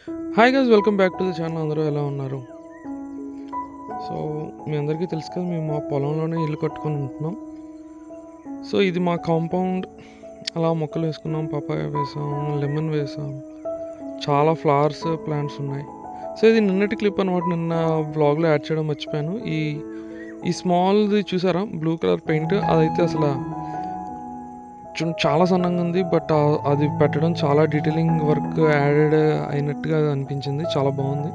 Hi guys, welcome back to the channel. అందరూ ఎలా ఉన్నారు? సో మీ అందరికీ తెలుసు కదా, మేము మా పొలంలోనే ఇల్లు కట్టుకొని ఉంటున్నాం. సో ఇది మా కాంపౌండ్. అలా మొక్కలు వేసుకున్నాం, పపాయ వేసాం, లెమన్ వేసాం, చాలా ఫ్లవర్స్ ప్లాంట్స్ ఉన్నాయి. సో ఇది నిన్నటి క్లిప్ అనమాట. నిన్న వ్లాగ్లో యాడ్ చేయడం మర్చిపోయాను. ఈ ఈ స్మాల్ది చూసారా, బ్లూ కలర్ పెయింట్, అదైతే అసలు చాలా సన్నంగా ఉంది. బట్ అది పెట్టడం చాలా డీటెయిలింగ్ వర్క్ యాడెడ్ అయినట్టుగా అనిపించింది. చాలా బాగుంది.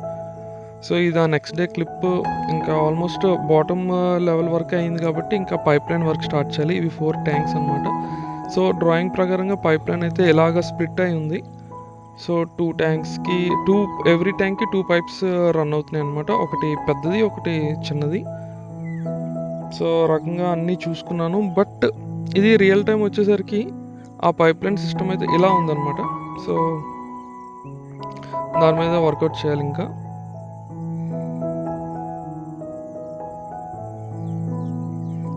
సో ఇది ఆ నెక్స్ట్ డే క్లిప్. ఇంకా ఆల్మోస్ట్ బాటమ్ లెవెల్ వర్క్ అయింది కాబట్టి ఇంకా పైప్ లైన్ వర్క్ స్టార్ట్ చేయాలి. ఇవి 4 ట్యాంక్స్ అనమాట. సో డ్రాయింగ్ ప్రకారంగా పైప్ లైన్ అయితే ఇలాగ స్ప్లిట్ అయి ఉంది. సో 2 ట్యాంక్స్కి ఎవ్రీ ట్యాంక్కి 2 పైప్స్ రన్ అవుతున్నాయి అనమాట. ఒకటి పెద్దది, ఒకటి చిన్నది. సో రకంగా అన్నీ చూసుకున్నాను. బట్ ఇది రియల్ టైం వచ్చేసరికి ఆ పైప్ లైన్ సిస్టమ్ అయితే ఇలా ఉందన్నమాట. సో దాని మీద వర్కౌట్ చేయాలి ఇంకా.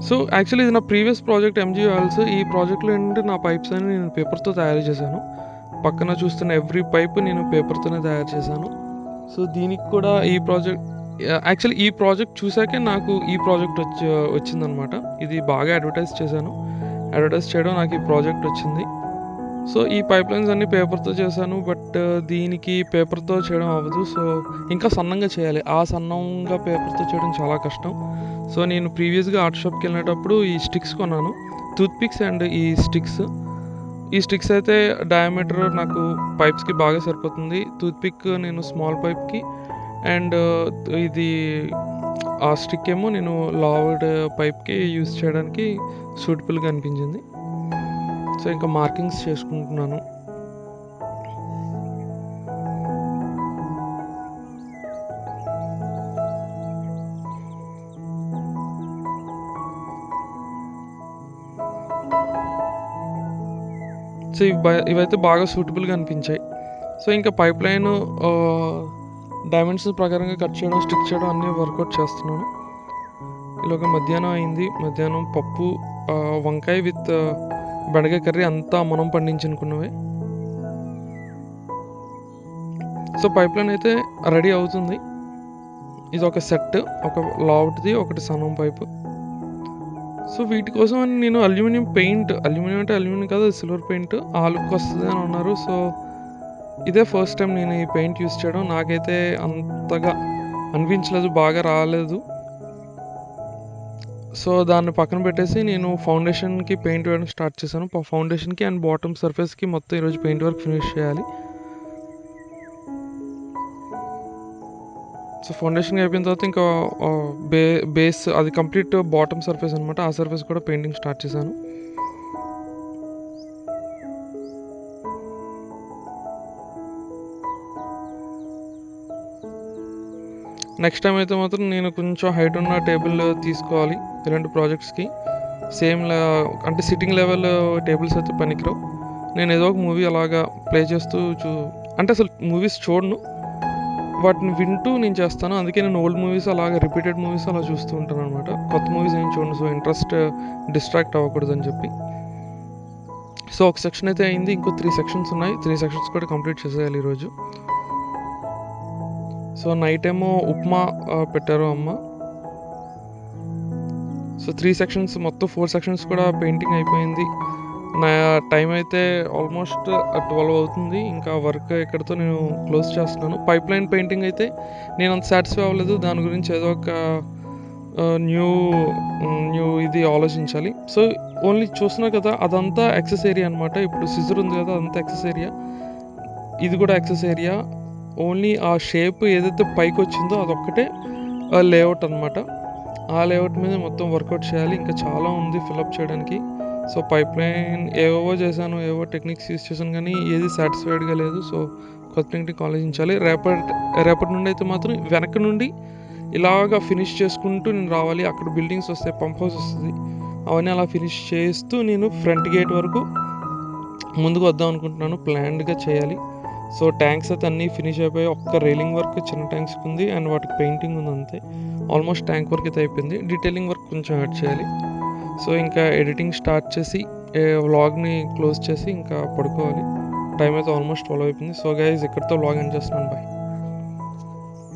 సో యాక్చువల్లీ ఇది నా ప్రీవియస్ ప్రాజెక్ట్ ఎంజీ ఆయిల్స్. ఈ ప్రాజెక్ట్లో ఏంటంటే నా పైప్స్ అని నేను పేపర్తో తయారు చేశాను. పక్కన చూస్తున్న ఎవ్రీ పైప్ నేను పేపర్తోనే తయారు చేశాను. సో దీనికి కూడా ఈ ప్రాజెక్ట్ చూసాకే నాకు ఈ ప్రాజెక్ట్ వచ్చిందనమాట. ఇది బాగా అడ్వర్టైజ్ చేయడం నాకు ఈ ప్రాజెక్ట్ వచ్చింది. సో ఈ పైప్ లైన్స్ అన్నీ పేపర్తో చేశాను. బట్ దీనికి పేపర్తో చేయడం అవ్వదు. సో ఇంకా సన్నంగా చేయాలి. ఆ సన్నంగా పేపర్తో చేయడం చాలా కష్టం. సో నేను ప్రీవియస్గా ఆర్ట్ షాప్కి వెళ్ళేటప్పుడు ఈ స్టిక్స్ కొన్నాను, టూత్ పిక్స్ అండ్ ఈ స్టిక్స్ అయితే డయామీటర్ నాకు పైప్స్కి బాగా సరిపోతుంది. టూత్ పిక్ నేను స్మాల్ పైప్కి, అండ్ ఇది ఆ స్టిక్ ఏమో నేను లావుడ్ పైప్కి యూజ్ చేయడానికి సూటబుల్గా అనిపించింది. సో ఇంకా మార్కింగ్స్ చేసుకుంటున్నాను. సో ఇవైతే బాగా సూటబుల్గా అనిపించాయి. సో ఇంకా పైప్ లైన్ డైమెన్షన్స్ ప్రకారంగా కట్ చేయడం, స్టిక్ చేయడం అన్నీ వర్కౌట్ చేస్తున్నాను. ఇలాగ మధ్యాహ్నం అయింది. మధ్యాహ్నం పప్పు, వంకాయ విత్ బెండకాయ కర్రీ అంతా మనం పండించుకున్నవే. సో పైప్ లైన్ అయితే రెడీ అవుతుంది. ఇది ఒక సెట్, ఒక లావుటిది, ఒకటి సన్నం పైపు. సో వీటి కోసం అని నేను అల్యూమినియం కాదు, సిల్వర్ పెయింట్, ఆ లుక్ వస్తుంది అని అన్నారు. సో ఇదే ఫస్ట్ టైం నేను ఈ పెయింట్ యూస్ చేయడం. నాకైతే అంతగా అనిపించలేదు, బాగా రాలేదు. సో దాన్ని పక్కన పెట్టేసి నేను ఫౌండేషన్కి పెయింట్ వేయడం స్టార్ట్ చేశాను. ఫౌండేషన్కి అండ్ బాటమ్ సర్ఫేస్కి మొత్తం ఈరోజు పెయింట్ వర్క్ ఫినిష్ చేయాలి. సో ఫౌండేషన్ అయిపోయిన తర్వాత ఇంకా బేస్, అది కంప్లీట్ బాటమ్ సర్ఫేస్ అనమాట. ఆ సర్ఫేస్ కూడా పెయింటింగ్ స్టార్ట్ చేశాను. నెక్స్ట్ టైం అయితే మాత్రం నేను కొంచెం హైట్ ఉన్న టేబుల్ తీసుకోవాలి ఇలాంటి ప్రాజెక్ట్స్కి. అంటే సిట్టింగ్ లెవెల్ టేబుల్స్ అయితే పనికిరావు. నేను ఏదో ఒక మూవీ అలాగా ప్లే చేస్తూ అంటే అసలు మూవీస్ చూడను, వాటిని వింటూ నేను చేస్తాను. అందుకే నేను ఓల్డ్ మూవీస్ అలాగా రిపీటెడ్ మూవీస్ అలా చూస్తూ ఉంటాను అనమాట. కొత్త మూవీస్ ఏం చూడను. సో ఇంట్రెస్ట్ డిస్ట్రాక్ట్ అవ్వకూడదని చెప్పి. సో ఒక సెక్షన్ అయితే అయింది. ఇంకో 3 సెక్షన్స్ ఉన్నాయి. 3 సెక్షన్స్ కూడా కంప్లీట్ చేసేయాలి ఈరోజు. సో నైట్ ఏమో ఉప్మా పెట్టారు అమ్మ. సో 3 సెక్షన్స్, మొత్తం 4 సెక్షన్స్ కూడా పెయింటింగ్ అయిపోయింది. నా టైం అయితే ఆల్మోస్ట్ 12 అవుతుంది. ఇంకా వర్క్ ఎక్కడితో నేను క్లోజ్ చేస్తున్నాను. పైప్ లైన్ పెయింటింగ్ అయితే నేను అంత సాటిస్ఫై అవ్వలేదు. దాని గురించి ఏదో ఒక న్యూ ఇది ఆలోచించాలి. సో ఓన్లీ చూస్తున్నా కదా, అదంతా ఎక్సెస్ ఏరియా అనమాట. ఇప్పుడు సిజర్ ఉంది కదా, అదంతా ఎక్సెస్ ఏరియా. ఇది కూడా ఎక్సెస్ ఏరియా. ఓన్లీ ఆ షేప్ ఏదైతే పైకి వచ్చిందో అదొక్కటే లేఅవుట్ అనమాట. ఆ లేఅవుట్ మీద మొత్తం వర్కౌట్ చేయాలి. ఇంకా చాలా ఉంది ఫిలప్ చేయడానికి. సో పైప్ లైన్ ఏవో చేశాను, ఏవో టెక్నిక్స్ యూస్ చేశాను, కానీ ఏది సాటిస్ఫైడ్గా లేదు. సో కొత్త టెక్నిక్ ఆలోచించాలి. రేపటి నుండి అయితే మాత్రం వెనక నుండి ఇలాగా ఫినిష్ చేసుకుంటూ నేను రావాలి. అక్కడ బిల్డింగ్స్ వస్తాయి, పంప్ హౌస్ వస్తుంది, అవన్నీ అలా ఫినిష్ చేస్తూ నేను ఫ్రంట్ గేట్ వరకు ముందుకు వద్దాం అనుకుంటున్నాను. ప్లాన్డ్గా చేయాలి. సో ట్యాంక్స్ అయితే అన్నీ ఫినిష్ అయిపోయి, ఒక్క రైలింగ్ వర్క్ చిన్న ట్యాంక్స్కి ఉంది అండ్ వాటికి పెయింటింగ్ ఉంది అంతే. ఆల్మోస్ట్ ట్యాంక్ వర్క్ అయితే అయిపోయింది. డీటెయిలింగ్ వర్క్ కొంచెం యాడ్ చేయాలి. సో ఇంకా ఎడిటింగ్ స్టార్ట్ చేసి వ్లాగ్ని క్లోజ్ చేసి ఇంకా పడుకోవాలి. టైం అయితే ఆల్మోస్ట్ 12 అయిపోయింది. సో గైస్ ఇక్కడితో వ్లాగ్ ఎండ్ చేస్తున్నాను. బాయ్.